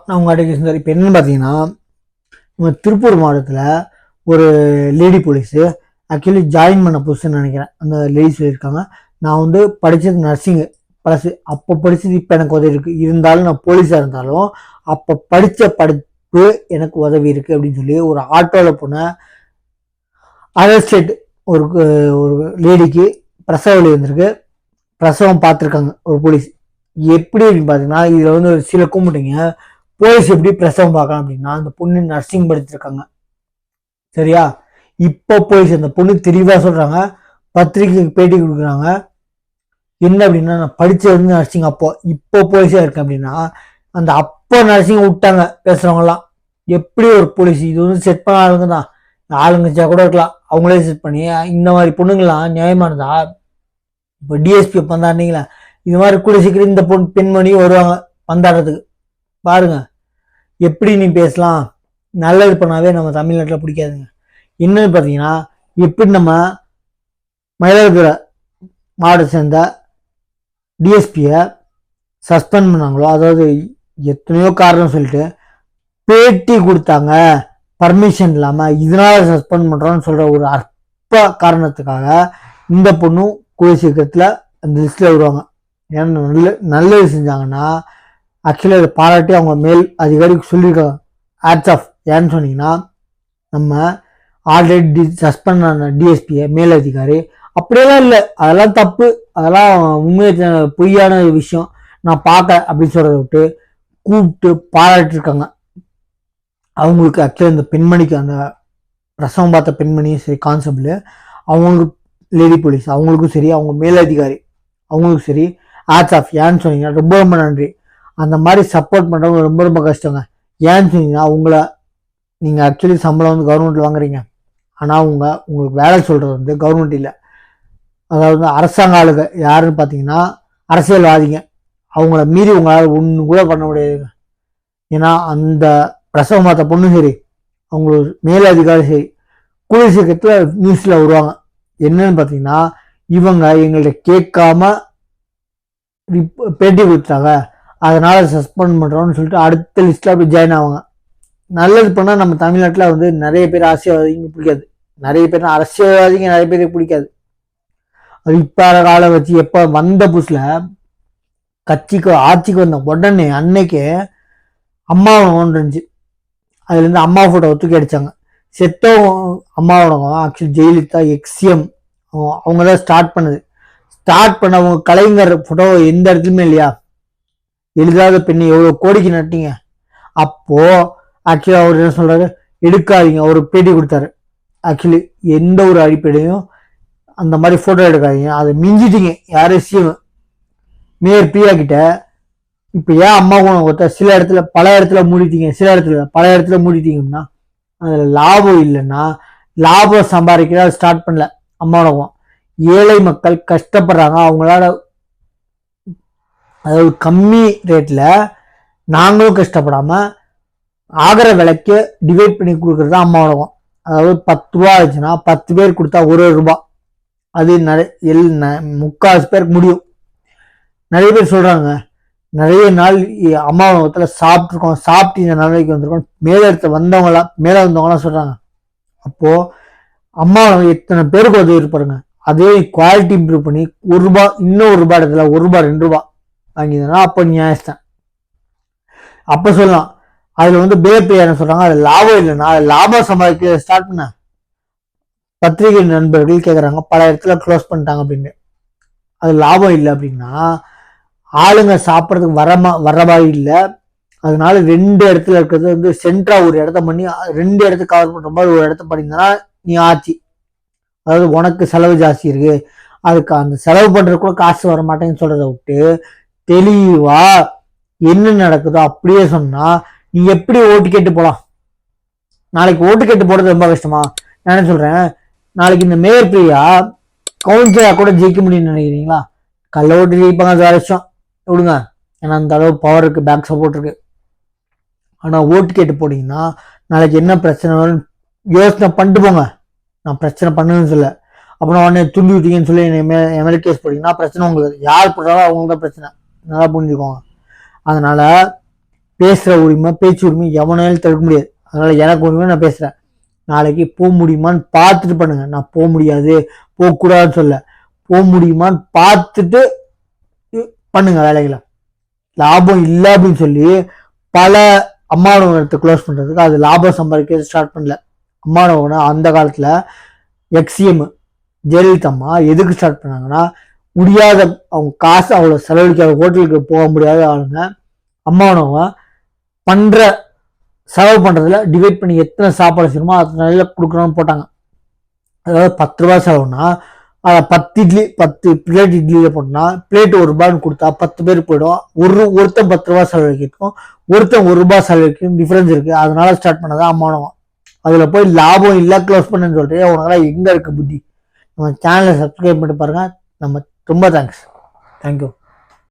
நான் உங்க அட்வொகேட் இப்போ என்னன்னு பார்த்தீங்கன்னா, நம்ம திருப்பூர் மாவட்டத்தில் ஒரு லேடி போலீஸு ஆக்சுவலி ஜாயின் பண்ண புதுசுன்னு நினைக்கிறேன். அந்த லேடி சொல்லியிருக்காங்க, நான் வந்து படித்தது நர்சிங்கு பழசு. அப்போ படித்தது இப்போ எனக்கு உதவி இருக்குது. இருந்தாலும் நான் போலீஸாக இருந்தாலும் அப்போ படித்த படிப்பு எனக்கு உதவி இருக்குது அப்படின்னு சொல்லி ஒரு ஆட்டோவில் போன அதர் ஸ்டேட் ஒரு ஒரு லேடிக்கு பிரசவ வலி வந்திருக்கு. பிரசவம் பார்த்துருக்காங்க ஒரு போலீஸ். எப்படி அப்படின்னு பார்த்தீங்கன்னா, இதில் வந்து ஒரு சில கும்பிட்டுங்க போலீஸ் எப்படி பிரசவம் பார்க்கலாம் அப்படின்னா, அந்த பொண்ணு நர்சிங் படிச்சிருக்காங்க சரியா. இப்போ போலீஸ் அந்த பொண்ணு தெளிவாக சொல்கிறாங்க, பத்திரிகைக்கு பேட்டி கொடுக்குறாங்க. என்ன அப்படின்னா, நான் படித்தது வந்து நர்சிங். அப்போ இப்போ போலீஸாக இருக்கேன் அப்படின்னா, அந்த அப்போ நர்சிங் விட்டாங்க பேசுகிறவங்களாம். எப்படி ஒரு போலீஸ் இது வந்து செட் பண்ண ஆளுங்க தான், ஆளுங்கச்சா கூட இருக்கலாம், அவங்களே செட் பண்ணி இந்த மாதிரி பொண்ணுங்களாம் நியாயமானதா? இப்போ டிஎஸ்பி பந்தாடினீங்களா, இது மாதிரி கூட சீக்கிரம் இந்த பெண்மணி வருவாங்க பந்தாடுறதுக்கு. பாருங்க எப்படி நீ பேசலாம். நல்லது பண்ணாவே நம்ம தமிழ்நாட்டில் பிடிக்காதுங்க. என்னன்னு பார்த்தீங்கன்னா, எப்படி நம்ம மயிலாடுதுறை மாவட்டத்தை சேர்ந்த டிஎஸ்பியை சஸ்பெண்ட் பண்ணாங்களோ, அதாவது எத்தனையோ காரணம் சொல்லிட்டு பேட்டி கொடுத்தாங்க பர்மிஷன் இல்லாமல், இதனால சஸ்பெண்ட் பண்ணுறோன்னு சொல்கிற ஒரு அற்ப காரணத்துக்காக இந்த பொண்ணும் கூடிய சீக்கிரத்தில் அந்த லிஸ்ட்டில் வருவாங்க. ஏன்னா நல்லது செஞ்சாங்கன்னா ஆக்சுவலி அதை பாராட்டி அவங்க மேல் அதிகாரிக்கு சொல்லியிருக்காங்க ஹேட்ஸ் ஆஃப். ஏன்னு சொன்னீங்கன்னா, நம்ம ஆல்ரெடி சஸ்பெண்ட் ஆன டிஎஸ்பியை மேல் அதிகாரி அப்படியெல்லாம் இல்லை, அதெல்லாம் தப்பு, அதெல்லாம் உண்மையை பொய்யான விஷயம், நான் பார்க்க அப்படின்னு சொல்கிறத விட்டு கூப்பிட்டு பாராட்டிருக்காங்க. அவங்களுக்கு ஆக்சுவலி அந்த பெண்மணிக்கு, அந்த பிரசவம் பார்த்த பெண்மணியும் சரி கான்ஸ்டபிள், அவங்களுக்கு லேடி போலீஸ் அவங்களுக்கும் சரி, அவங்க மேலதிகாரி அவங்களுக்கும் சரி ஹேட்ஸ் ஆஃப். ஏன்னு சொன்னீங்கன்னா ரொம்ப ரொம்ப நன்றி. அந்த மாதிரி சப்போர்ட் பண்ணுறவங்க ரொம்ப ரொம்ப கஷ்டங்க. ஏன்னு சொன்னீங்கன்னா, உங்களை நீங்கள் ஆக்சுவலி சம்பளம் வந்து கவர்மெண்ட்டில் வாங்குறீங்க, ஆனால் உங்களுக்கு வேலை சொல்கிறது வந்து கவர்மெண்ட் இல்லை, அதாவது அரசாங்க ஆளுங்க. யாருன்னு பார்த்தீங்கன்னா அரசியல்வாதிங்க. அவங்கள மீறி உங்களால் ஒன்று கூட பண்ண முடியாதுங்க. ஏன்னா அந்த பிரசவம் பார்த்த பொண்ணு சரி, அவங்களுக்கு மேலதிகாரி சரி, கூடிய சீக்கிரத்தில் நியூஸில் வருவாங்க. என்னன்னு பார்த்தீங்கன்னா, இவங்க எங்கள்கிட்ட கேட்காம பேட்டி கொடுத்தாங்க, அதனால சஸ்பெண்ட் பண்ணுறோம்னு சொல்லிட்டு அடுத்த லிஸ்ட்டில் அப்படி ஜாயின் ஆவாங்க. நல்லது பண்ணால் நம்ம தமிழ்நாட்டில் வந்து நிறைய பேர் அரசியல்வாதிங்க பிடிக்காது, நிறைய பேர் அரசியல்வாதிங்க நிறைய பேருக்கு பிடிக்காது. அது இப்போ காலம் வச்சு எப்போ வந்த புதுசில் கட்சிக்கு ஆட்சிக்கு வந்த உடனே அன்னைக்கு அம்மாவை ஒன்று இருந்துச்சு, அதுலேருந்து அம்மா ஃபோட்டோ தூக்கி அடித்தாங்க. செத்தவங்க அம்மாவோட ஆக்சுவலி ஜெயலலிதா எக்ஸிஎம் அவங்க தான் ஸ்டார்ட் பண்ணது. ஸ்டார்ட் பண்ணவங்க கலைஞர் ஃபோட்டோ எந்த இடத்துலையுமே இல்லையா. எழுதாத பெண்ணை எவ்வளோ கோடிக்கு நட்டிங்க. அப்போ ஆக்சுவலி அவர் என்ன சொல்றாரு, எடுக்காதீங்க. ஒரு பேட்டி கொடுத்தாரு, ஆக்சுவலி எந்த ஒரு அடிப்படையும் அந்த மாதிரி ஃபோட்டோ எடுக்காதீங்க, அதை மிஞ்சிட்டீங்க. யாரும் சிஎம் மேயர் பிரியா கிட்ட இப்போ ஏன் அம்மா குணம் ஒருத்த சில இடத்துல பல இடத்துல மூடிட்டீங்க, சில இடத்துல பல இடத்துல மூடிட்டீங்கன்னா அதில் லாபம் இல்லைன்னா, லாபம் சம்பாதிக்கிற ஸ்டார்ட் பண்ணல அம்மாவோட. ஏழை மக்கள் கஷ்டப்படுறாங்க, அவங்களால அதாவது கம்மி ரேட்டில் நாங்களும் கஷ்டப்படாமல் ஆகிற விலைக்கு டிவைட் பண்ணி கொடுக்குறது தான் அம்மாவோட. அதாவது 10 ரூபா ஆச்சுன்னா 10 பேர் கொடுத்தா 1 ரூபா. அது முக்காசு பேருக்கு முடியும். நிறைய பேர் சொல்கிறாங்க, நிறைய நாள் அம்மாவத்தில் சாப்பிட்ருக்கோம், சாப்பிட்டு இந்த நிலைக்கு வந்திருக்கோம் மேலே வந்தவங்களாம் சொல்கிறாங்க. அப்போது அம்மா எத்தனை பேருக்கு உதவி இருப்பாருங்க. அதே குவாலிட்டி இம்ப்ரூவ் பண்ணி 1 ரூபா, இன்னும் 1 ரூபா இடத்துல 1 ரூபா 2 ரூபா வாங்கிதுன்னா அப்போ நியாயஸ்தான். அப்போ சொல்லலாம். அதில் வந்து பேப்பர் என்ன சொல்கிறாங்க, அது லாபம் இல்லைன்னா, அது லாபம் சம்பாதிக்க ஸ்டார்ட் பண்ண பத்திரிகை நண்பர்கள் கேட்குறாங்க, பல இடத்துல க்ளோஸ் பண்ணிட்டாங்க அப்படின்னு. அது லாபம் இல்லை அப்படின்னா ஆளுங்க சாப்பிட்றதுக்கு வர மாதிரி இல்லை. அதனால 2 இடத்துல இருக்கிறது வந்து சென்ட்ரா ஒரு இடத்த பண்ணி 2 இடத்த கவர் பண்ணுற மாதிரி ஒரு இடத்த பண்ணிங்கன்னா நீ ஆட்சி. அதாவது உனக்கு செலவு ஜாஸ்தி இருக்கு, அதுக்கு அந்த செலவு பண்ணுறது கூட காசு வர மாட்டேன்னு சொல்றதை விட்டு தெளிவா என்ன நடக்குதோ அப்படியே சொன்னா நீ எப்படி ஓட்டு கேட்டு போலாம். நாளைக்கு ஓட்டு கேட்டு போறது ரொம்ப கஷ்டமா? நான் என்ன சொல்றேன், நாளைக்கு இந்த மேயர் பிரியா கவுன்சிலா கூட ஜெயிக்க முடியும்னு நினைக்கிறீங்களா? கல்ல ஓட்டு ஜெயிப்பாங்க, அது வருஷம் விடுங்க, ஏன்னா அந்த அளவு பவர் இருக்கு, பேக் சப்போர்ட் இருக்கு. ஆனா ஓட்டு கேட்டு போனீங்கன்னா நாளைக்கு என்ன பிரச்சனை வரும்னு யோசனை பண்ணிட்டு போங்க. நான் பிரச்சனை பண்ணுன்னு சொல்ல, அப்புறம் உடனே துண்டி விட்டீங்கன்னு சொல்லி என் மேலே கேஸ் போட்டீங்கன்னா பிரச்சனை உங்களுக்கு. யார் போட்டாலும் அவங்களுக்கு தான் பிரச்சனை, நல்லா புரிஞ்சுக்கோங்க. அதனால பேசுகிற உரிமை பேச்சு உரிமை எவனாலும் தடுக்க முடியாது. அதனால் எனக்கு உரிமை நான் பேசுகிறேன். நாளைக்கு போக முடியுமான்னு பார்த்துட்டு பண்ணுங்க. நான் போக முடியாது போகக்கூடாதுன்னு சொல்ல, போக முடியுமான்னு பார்த்துட்டு பண்ணுங்க வேலைகளை. லாபம் இல்லை அப்படின்னு சொல்லி பல அம்மா உணவகத்தை க்ளோஸ் பண்ணுறதுக்கு அது லாபம் சம்பாதிக்க ஸ்டார்ட் பண்ணல. அம்மா உணவகம் அந்த காலத்தில் எக்ஸிஎம் ஜெயலலிதா அம்மா எதுக்கு ஸ்டார்ட் பண்ணாங்கன்னா, முடியாத அவங்க காசு அவ்வளோ செலவழிக்காத ஹோட்டலுக்கு போக முடியாத ஆளுங்க அம்மா உணவகம் பண்ணுற செலவு பண்ணுறதுல டிவைட் பண்ணி எத்தனை சாப்பாடு செய்யணுமோ அத்தனை நாளில் கொடுக்கணும்னு போட்டாங்க. அதாவது 10 ரூபா செலவுனா அதை 10 இட்லி 10 பிளேட் இட்லியில் போட்டோம்னா பிளேட் 1 ரூபான்னு கொடுத்தா 10 பேர் போயிடும். ஒருத்தன் 10 ரூபா செலவழிக்கிறதுக்கும் ஒருத்தன் 1 ரூபா செலவழிக்கும் டிஃப்ரென்ஸ் இருக்குது. அதனால ஸ்டார்ட் பண்ணதான் அம்மா உணவகம். அதில் போய் லாபம் இல்லை க்ளோஸ் பண்ணுன்னு சொல்லிட்டு உனக்கெல்லாம் எங்கே இருக்க புத்தி? நம்ம சேனலை சப்ஸ்கிரைப் பண்ணிட்டு பாருங்கள். நம்ம ரொம்ப தேங்க்ஸ். தேங்க்யூ.